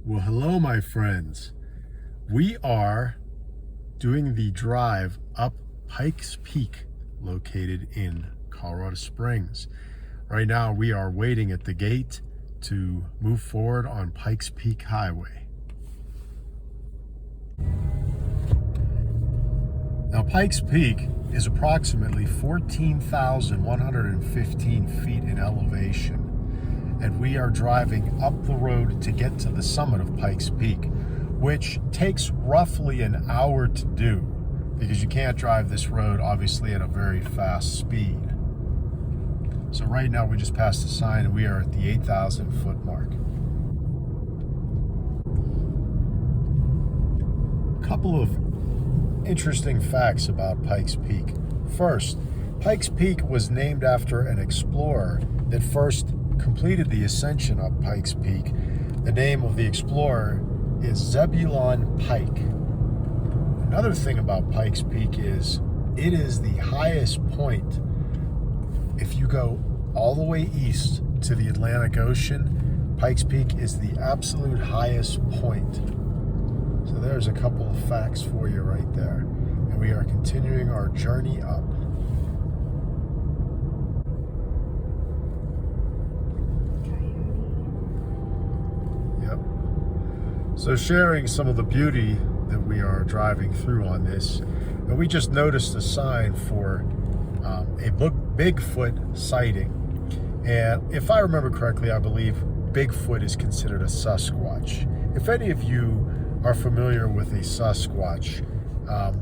Well, hello, my friends. We are doing the drive up Pikes Peak, located in Colorado Springs. Right now, we are waiting at the gate to move forward on Pikes Peak Highway. Now, Pikes Peak is approximately 14,115 feet in elevation. And we are driving up the road to get to the summit of Pikes Peak, which takes roughly an hour to do because you can't drive this road obviously at a very fast speed. So right now we just passed the sign and we are at the 8,000 foot mark. A couple of interesting facts about Pikes Peak. First, Pikes Peak was named after an explorer that first completed the ascension of Pikes Peak. The name of the explorer is Zebulon Pike. Another thing about Pikes Peak is it is the highest point. If you go all the way east to the Atlantic Ocean, Pikes Peak is the absolute highest point. So there's a couple of facts for you right there. And we are continuing our journey up. So sharing some of the beauty that we are driving through on this, and we just noticed a sign for a Bigfoot sighting. And if I remember correctly, I believe Bigfoot is considered a Sasquatch. If any of you are familiar with a Sasquatch,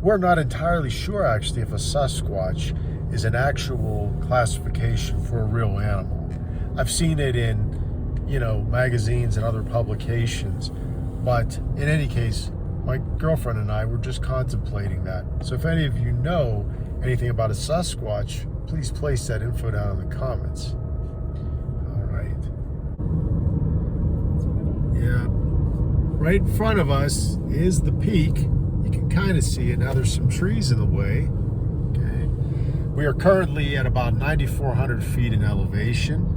we're not entirely sure actually if a Sasquatch is an actual classification for a real animal. I've seen it in, magazines and other publications. But in any case, my girlfriend and I were just contemplating that. So if any of you know anything about a Sasquatch, please place that info down in the comments. All right. Yeah. Right in front of us is the peak. You can kind of see it. Now there's some trees in the way. Okay. We are currently at about 9,400 feet in elevation.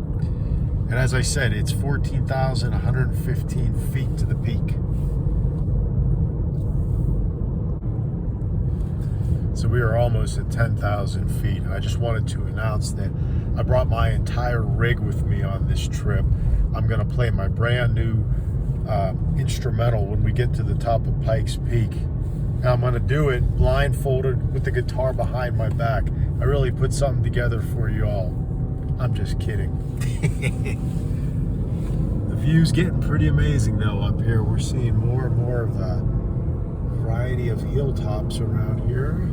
And as I said, it's 14,115 feet to the peak. So we are almost at 10,000 feet. And I just wanted to announce that I brought my entire rig with me on this trip. I'm gonna play my brand new instrumental when we get to the top of Pikes Peak. And I'm gonna do it blindfolded with the guitar behind my back. I really put something together for you all. I'm just kidding. The view's getting pretty amazing though up here. We're seeing more and more of the variety of hilltops around here.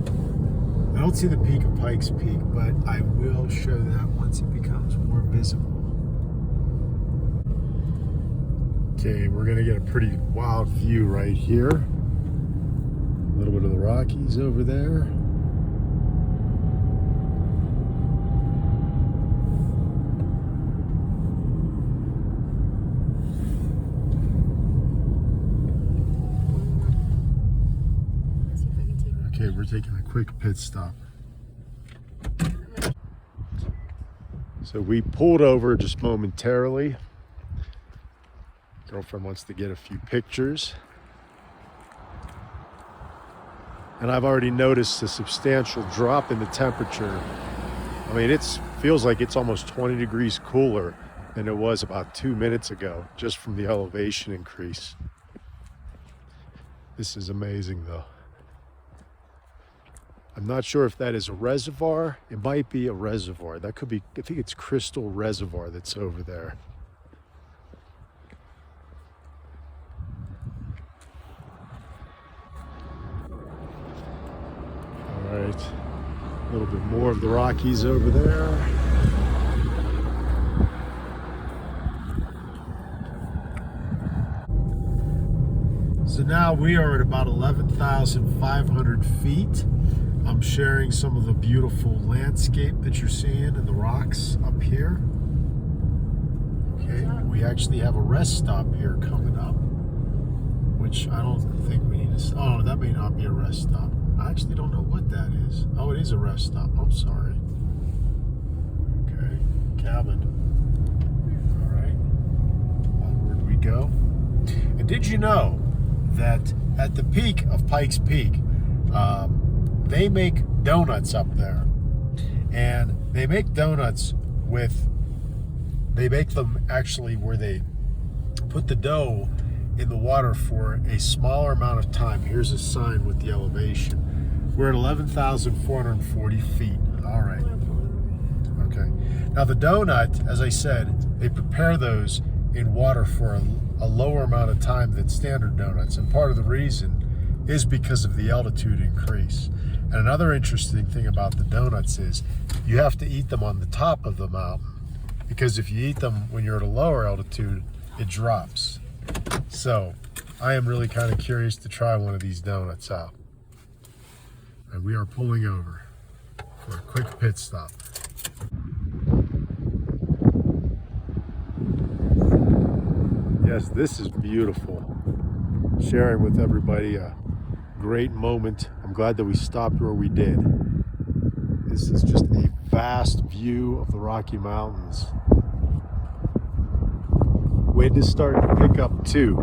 I don't see the peak of Pikes Peak, but I will show that once it becomes more visible. Okay, we're gonna get a pretty wild view right here. A little bit of the Rockies over there. Okay, we're taking a quick pit stop. So we pulled over just momentarily. Girlfriend wants to get a few pictures. And I've already noticed a substantial drop in the temperature. I mean, it feels like it's almost 20 degrees cooler than it was about 2 minutes ago, just from the elevation increase. This is amazing though. I'm not sure if that is a reservoir. It might be a reservoir. That could be, I think it's Crystal Reservoir that's over there. All right, a little bit more of the Rockies over there. So now we are at about 11,500 feet. I'm sharing some of the beautiful landscape that you're seeing and the rocks up here. Okay, we actually have a rest stop here coming up, which I don't think we need to, oh, that may not be a rest stop. I actually don't know what that is. Oh, it is a rest stop. I'm sorry. Okay, cabin. All right, onward we go. And But did you know that at the peak of Pikes Peak, they make donuts up there? And they make donuts they make them actually where they put the dough in the water for a smaller amount of time. Here's a sign with the elevation. We're at 11,440 feet. All right. Okay. Now the donut, as I said, they prepare those in water for a lower amount of time than standard donuts. And part of the reason is because of the altitude increase. And another interesting thing about the donuts is you have to eat them on the top of the mountain, because if you eat them when you're at a lower altitude, it drops. So I am really kind of curious to try one of these donuts out. And we are pulling over for a quick pit stop. Yes, this is beautiful. Sharing with everybody a great moment. I'm glad that we stopped where we did. This is just a vast view of the Rocky Mountains. Wind is starting to pick up too.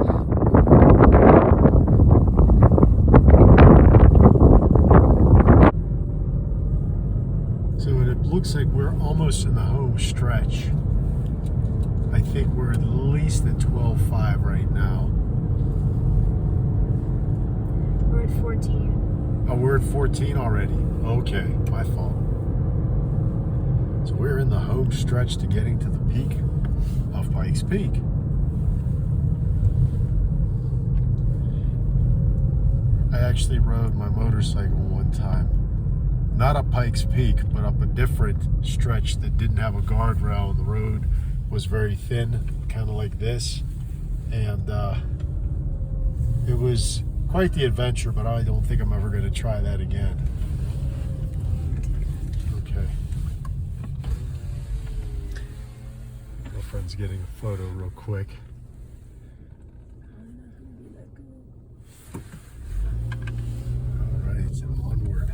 So it looks like we're almost in the home stretch. I think we're at least at 12.5 right now. We're at 14. Oh, we're at 14 already. Okay, my fault. So we're in the home stretch to getting to the peak of Pikes Peak. I actually rode my motorcycle one time, not up Pikes Peak, but up a different stretch that didn't have a guardrail, and the road was very thin, kind of like this. And it was quite the adventure, but I don't think I'm ever going to try that again. Okay. Girlfriend's getting a photo real quick. All right, onward.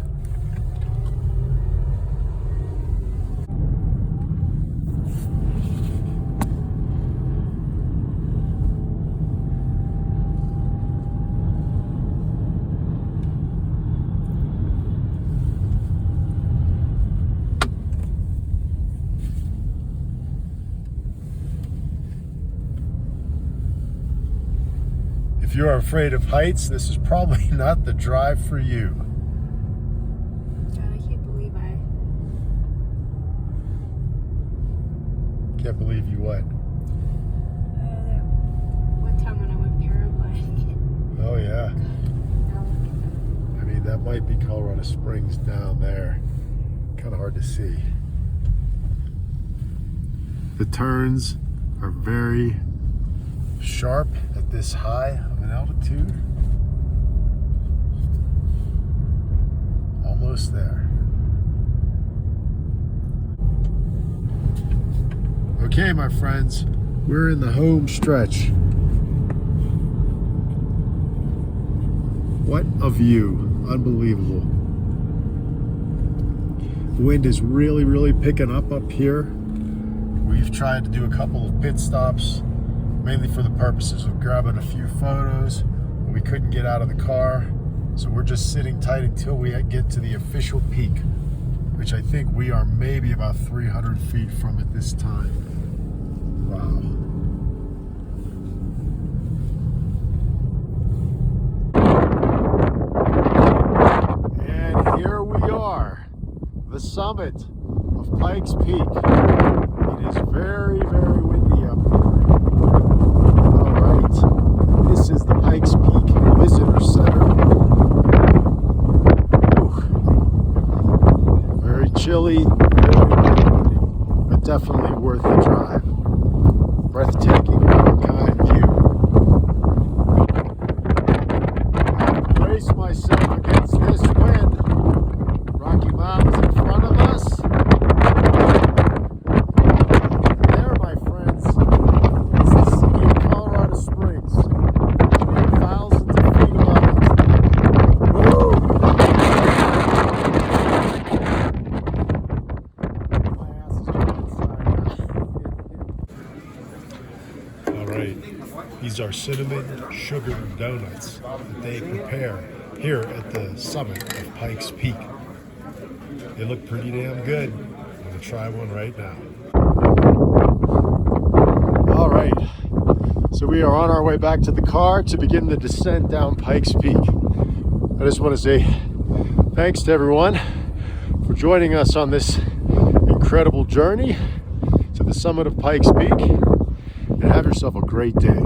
If you are afraid of heights, this is probably not the drive for you. God, I can't believe Can't believe you what? one time when I went paragliding. Oh yeah. I mean, that might be Colorado Springs down there. Kind of hard to see. The turns are very sharp at this high of an altitude. Almost there. Okay, my friends, we're in the home stretch. What a view. Unbelievable. The wind is really picking up here. We've tried to do a couple of pit stops, mainly for the purposes of grabbing a few photos, but we couldn't get out of the car. So we're just sitting tight until we get to the official peak, which I think we are maybe about 300 feet from at this time. Wow. And here we are, the summit of Pikes Peak. It is very windy up here. All right, this is the Pikes Peak Visitor Center. Ooh. Very chilly, but definitely worth the drive. Breathtaking, one-kind view. I brace myself against this wind. Rocky Mountains in front of us. There, my friend. These are cinnamon sugar donuts that they prepare here at the summit of Pikes Peak. They look pretty damn good. I'm gonna try one right now. All right, so we are on our way back to the car to begin the descent down Pikes Peak. I just want to say thanks to everyone for joining us on this incredible journey to the summit of Pikes Peak, and have yourself a great day.